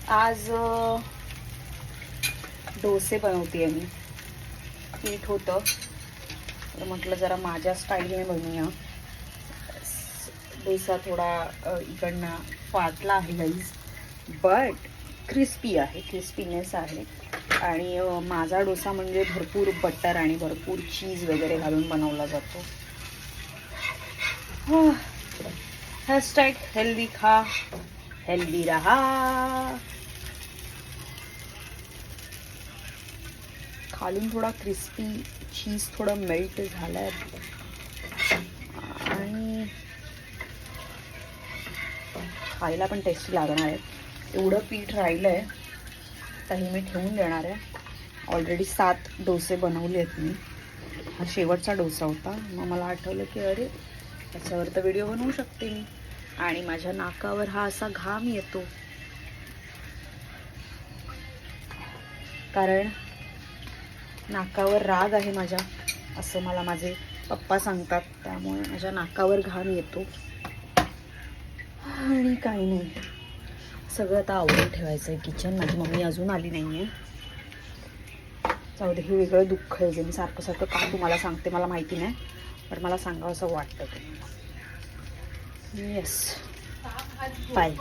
आज डोसे बनवते मी. पीठ होतं तर म्हटलं जरा माझ्या स्टाईलने बनवूया. डोसा थोडा इकडनं फाटला आहे गाईज, बट क्रिस्पी आहे, क्रिस्पीनेस आहे. आणि माझा डोसा म्हणजे भरपूर बटर आणि भरपूर चीज वगैरे घालून बनवला जातो. हॅशटॅग हेल्दी खा, हेल्दी रहा. खालून थोडा क्रिस्पी चीज थोडं मेल्ट झालाय आणि खायला पण टेस्टी लागणार आहे. एवढं पीठ राहिलंय तर हे मी ठेवून देणार आहे. ऑलरेडी 7 डोसे बनवले आहेत मी. हा शेवटचा डोसा होता. मग मला आठवलं की अरे त्याच्यावर तर व्हिडिओ बनवू शकते मी. आणि माझ्या नाकावर हा असा घाम येतो कारण नाकावर राग आहे माझ्या, असं मला माझे पप्पा सांगतात. त्यामुळे माझ्या नाकावर घाम येतो. आणि काही नाही, सगळं आता आवडून ठेवायचं आहे किचन. माझी मम्मी अजून आली नाही आहे. जाऊ दे, हे वेगळं दुःख आहे जे मी सारखं सारखं का तुम्हाला सांगते मला माहिती नाही, पण मला सांगावं असं वाटतं तुम्हाला. Yes, bye.